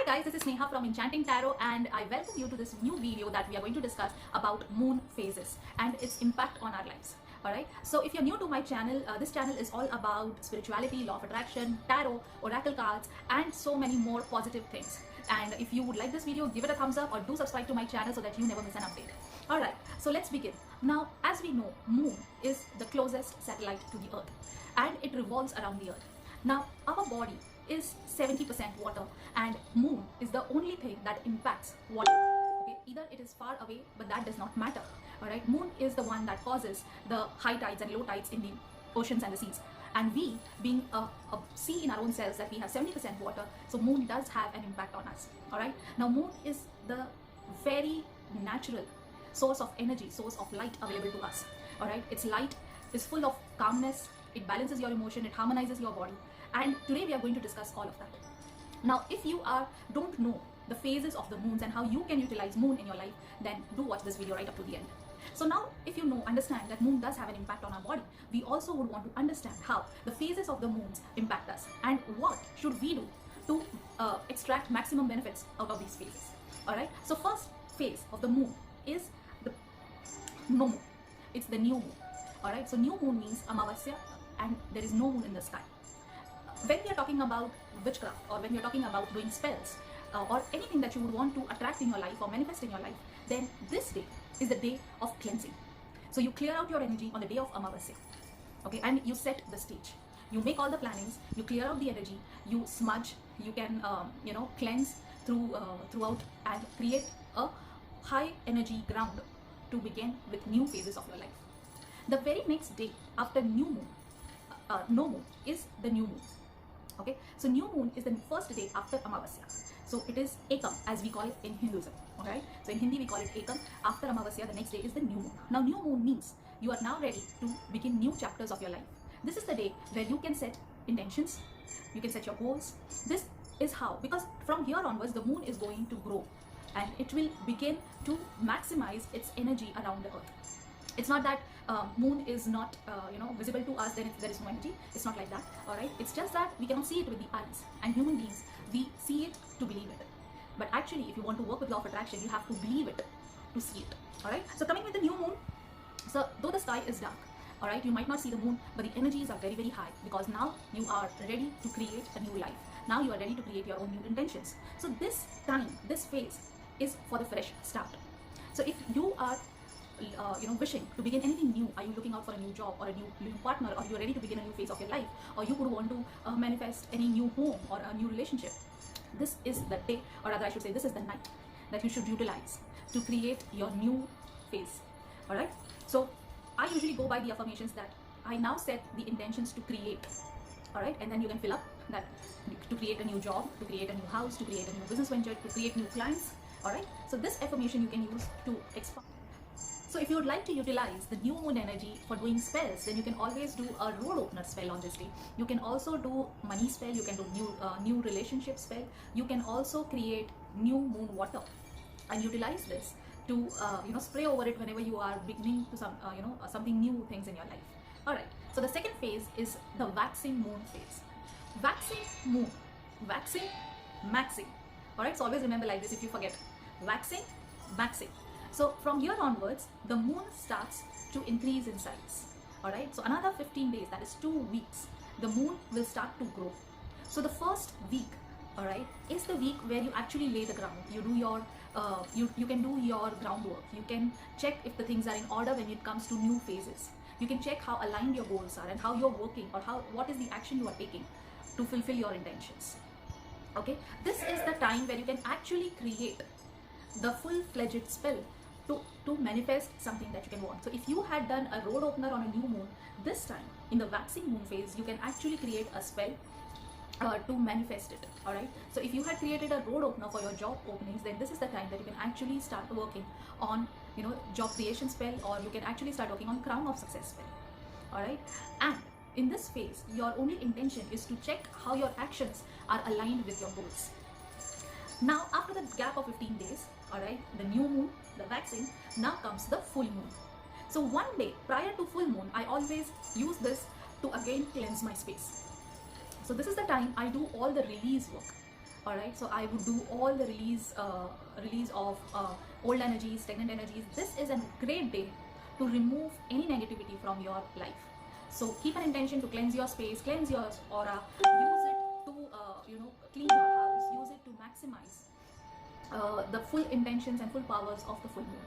guys, this is Sneha from Enchanting Tarot and I welcome you to this new video that we are going to discuss about moon phases and its impact on our lives. Alright, so if you're new to my channel, this channel is all about spirituality, law of attraction, tarot, oracle cards and so many more positive things. And if you would like this video, give it a thumbs up or do subscribe to my channel so that you never miss an update. Alright, so let's begin. Now, as we know, moon is the closest satellite to the earth and it revolves around the earth. Now, our body is 70% water and moon is the only thing that impacts water. Okay? Either it is far away, but that does not matter. Alright, moon is the one that causes the high tides and low tides in the oceans and the seas. And we, being a sea in our own cells, that we have 70% water, so moon does have an impact on us. Alright, now moon is the very natural source of energy, source of light available to us. Alright, its light is full of calmness, it balances your emotion, it harmonizes your body. And today we are going to discuss all of that. Now, if you don't know the phases of the moons and how you can utilize moon in your life, then do watch this video right up to the end. So now, if you understand that moon does have an impact on our body, we also would want to understand how the phases of the moons impact us and what should we do to extract maximum benefits out of these phases. Alright, so first phase of the moon is the no moon. It's the new moon. Alright, so new moon means Amavasya and there is no moon in the sky. When we are talking about witchcraft or when you're talking about doing spells or anything that you would want to attract in your life or manifest in your life, then this day is the day of cleansing. So you clear out your energy on the day of Amavasya, okay, and you set the stage. You make all the plannings, you clear out the energy, you smudge, you can cleanse throughout and create a high energy ground to begin with new phases of your life. The very next day after new moon, no moon is the new moon. Okay, so new moon is the first day after Amavasya. So it is Ekam as we call it in Hinduism. Alright, so in Hindi we call it Ekam. After Amavasya, the next day is the new moon. Now new moon means you are now ready to begin new chapters of your life. This is the day where you can set intentions, you can set your goals. This is how, because from here onwards the moon is going to grow and it will begin to maximize its energy around the earth. It's not that moon is not visible to us, then there is no energy. It's not like that. Alright, it's just that we cannot see it with the eyes, and human beings, we see it to believe it. But actually, if you want to work with law of attraction, you have to believe it to see it. Alright, so coming with the new moon, so though the sky is dark, alright, you might not see the moon, but the energies are very, very high, because now you are ready to create a new life. Now you are ready to create your own new intentions. So this time, this phase is for the fresh start. So if you are wishing to begin anything new, are you looking out for a new job or a new partner, or you're ready to begin a new phase of your life, or you would want to manifest any new home or a new relationship, this is the day, or rather I should say this is the night that you should utilize to create your new phase. Alright, so I usually go by the affirmations that I now set the intentions to create. Alright, and then you can fill up that to create a new job, to create a new house, to create a new business venture, to create new clients. Alright, so this affirmation you can use to expand. So if you would like to utilize the new moon energy for doing spells, then you can always do a road opener spell on this day. You can also do money spell, you can do new relationship spell. You can also create new moon water and utilize this to spray over it whenever you are beginning to something new things in your life. Alright, so the second phase is the waxing moon phase. Waxing moon, waxing, maxing. Alright, so always remember like this if you forget. Waxing, maxing. So from here onwards, the moon starts to increase in size. Alright, so another 15 days, that is 2 weeks, the moon will start to grow. So the first week, alright, is the week where you actually lay the ground. You do your, you can do your groundwork. You can check if the things are in order when it comes to new phases. You can check how aligned your goals are and how you're working, or what is the action you are taking to fulfill your intentions. Okay, this is the time where you can actually create the full-fledged spell to manifest something that you can want. So if you had done a road opener on a new moon, this time in the waxing moon phase, you can actually create a spell to manifest it. Alright, so if you had created a road opener for your job openings, then this is the time that you can actually start working on job creation spell, or you can actually start working on crown of success spell. Alright, and in this phase, your only intention is to check how your actions are aligned with your goals. Now after the gap of 15 days, alright, the new moon, the waxing, now comes the full moon. So one day prior to full moon, I always use this to again cleanse my space. So this is the time I do all the release work. All right, so I would do all the release of old energies, stagnant energies. This is a great day to remove any negativity from your life. So keep an intention to cleanse your space, cleanse your aura, use it to clean your house, use it to maximize the full intentions and full powers of the full moon.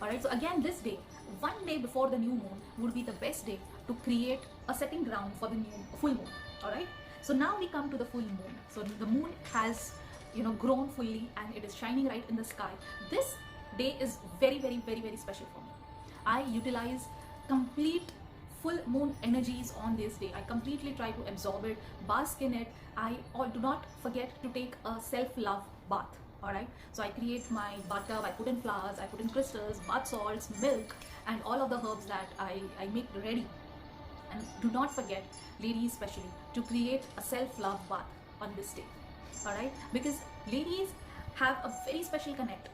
All right, so again, this day, one day before the new moon, would be the best day to create a setting ground for the new full moon. All right, so now we come to the full moon. So the moon has grown fully and it is shining right in the sky. This day is very, very, very, very special for me. I utilize complete full moon energies on this day. I completely try to absorb it, bask in it. Do not forget to take a self-love bath. All right, so I create my bathtub, I put in flowers, I put in crystals, bath salts, milk, and all of the herbs that I make ready. And do not forget, ladies especially, to create a self-love bath on this day. All right, because ladies have a very special connect.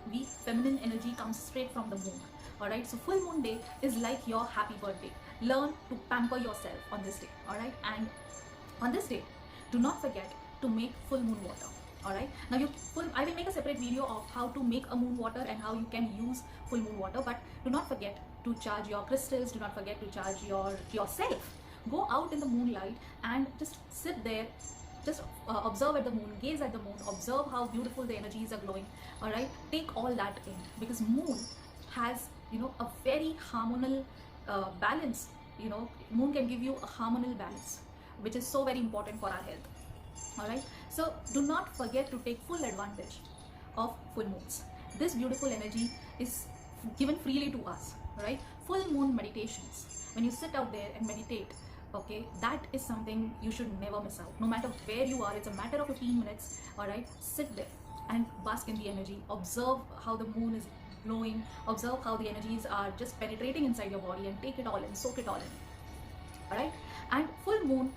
Feminine energy comes straight from the moon. All right, so full moon day is like your happy birthday. Learn to pamper yourself on this day. All right, and on this day, do not forget to make full moon water. All right, now I will make a separate video of how to make a moon water and how you can use full moon water, but do not forget to charge your crystals, do not forget to charge yourself. Go out in the moonlight and just sit there, just observe at the moon, gaze at the moon, observe how beautiful the energies are glowing. All right, take all that in, because moon has a very harmonial balance. Moon can give you a harmonial balance, which is so very important for our health. All right, so do not forget to take full advantage of full moons. This beautiful energy is given freely to us. Right, full moon meditations, when you sit out there and meditate, okay, that is something you should never miss out. No matter where you are, it's a matter of 15 minutes. All right, sit there and bask in the energy. Observe how the moon is glowing, observe how the energies are just penetrating inside your body, and take it all in, soak it all in. All right, and full moon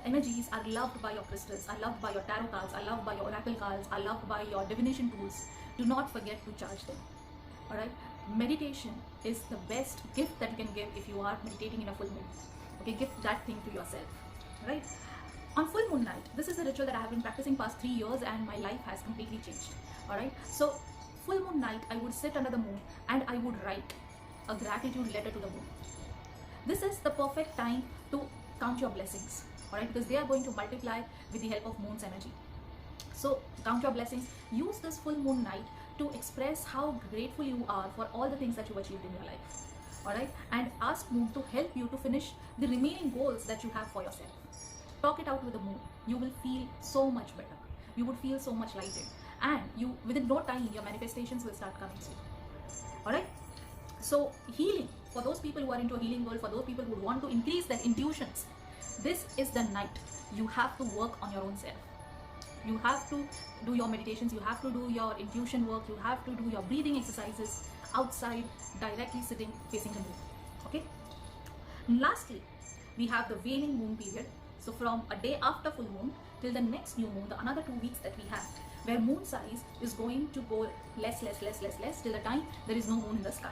energies are loved by your crystals, are loved by your tarot cards, are loved by your oracle cards, are loved by your divination tools. Do not forget to charge them. All right, meditation is the best gift that you can give if you are meditating in a full moon. Okay, give that thing to yourself. Right, on full moon night, this is a ritual that I have been practicing past 3 years and my life has completely changed. All right, so full moon night, I would sit under the moon and I would write a gratitude letter to the moon. This is the perfect time to count your blessings. All right, because they are going to multiply with the help of moon's energy. So count your blessings. Use this full moon night to express how grateful you are for all the things that you achieved in your life. All right, and ask moon to help you to finish the remaining goals that you have for yourself. Talk it out with the moon. You will feel so much better. You would feel so much lighter, and within no time your manifestations will start coming soon. All right, so healing, for those people who are into a healing world, for those people who want to increase their intuitions, this is the night. You have to work on your own self. You have to do your meditations, you have to do your intuition work, you have to do your breathing exercises outside, directly sitting facing the moon. Okay, and lastly, we have the waning moon period. So from a day after full moon till the next new moon, the another 2 weeks that we have, where moon size is going to go less till the time there is no moon in the sky.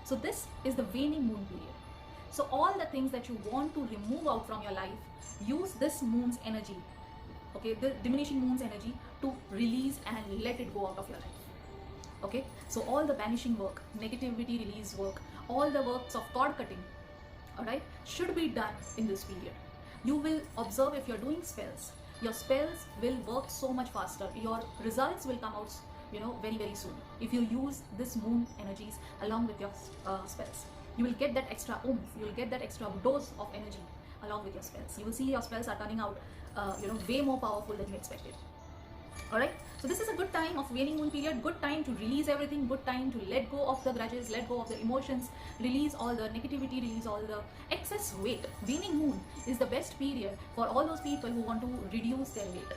So this is the waning moon period. So all the things that you want to remove out from your life, use this moon's energy, okay, the diminishing moon's energy, to release and let it go out of your life. Okay, so all the banishing work, negativity release work, all the works of cord cutting, all right, should be done in this period. You will observe, if you're doing spells, your spells will work so much faster. Your results will come out very, very soon if you use this moon energies along with your spells. You will get that extra oomph, you will get that extra dose of energy along with your spells. You will see your spells are turning out way more powerful than you expected. All right, so this is a good time of waning moon period, good time to release everything, good time to let go of the grudges, let go of the emotions, release all the negativity, release all the excess weight. Waning moon is the best period for all those people who want to reduce their weight.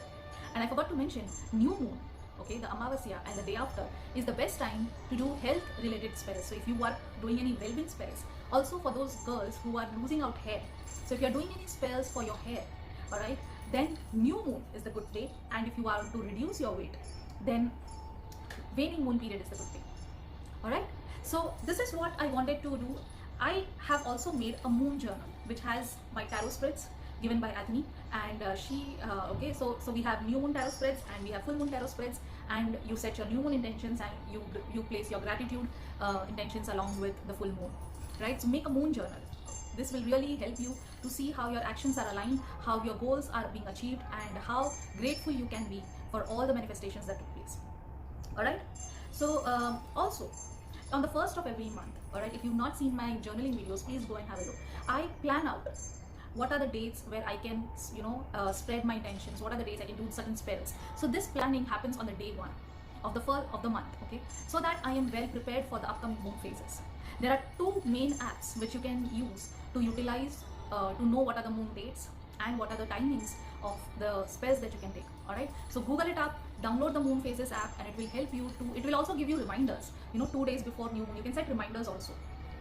And I forgot to mention, new moon, okay, the Amavasya and the day after is the best time to do health related spells. So if you are doing any well-being spells, also for those girls who are losing out hair, so if you are doing any spells for your hair, all right, then new moon is the good day. And if you are to reduce your weight, then waning moon period is the good day. All right, so this is what I wanted to do. I have also made a moon journal which has my tarot spreads, given by Athene, and okay, so we have new moon tarot spreads and we have full moon tarot spreads, and you set your new moon intentions and you place your gratitude intentions along with the full moon, right? So make a moon journal. This will really help you to see how your actions are aligned, how your goals are being achieved, and how grateful you can be for all the manifestations that took place. All right. So also on the first of every month, all right, if you've not seen my journaling videos, please go and have a look. I plan out what are the dates where I can, spread my intentions, what are the dates I can do certain spells. So this planning happens on the day 1 of the month, okay, so that I am well prepared for the upcoming moon phases. There are 2 main apps which you can use to utilize to know what are the moon dates and what are the timings of the spells that you can take. All right, so Google it up, download the moon phases app, and it will help you to, it will also give you reminders, 2 days before new moon. You can set reminders also.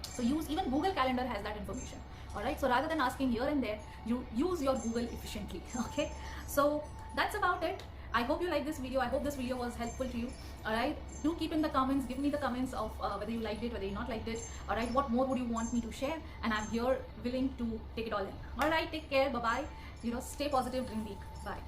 So even Google Calendar has that information. All right, so rather than asking here and there, you use your Google efficiently. Okay, so that's about it. I hope you like this video. I hope this video was helpful to you. All right, do keep in the comments, give me the comments of whether you liked it, whether you not liked it. All right, what more would you want me to share, and I'm here willing to take it all in. All right, take care, bye bye. Stay positive, dream big. Bye.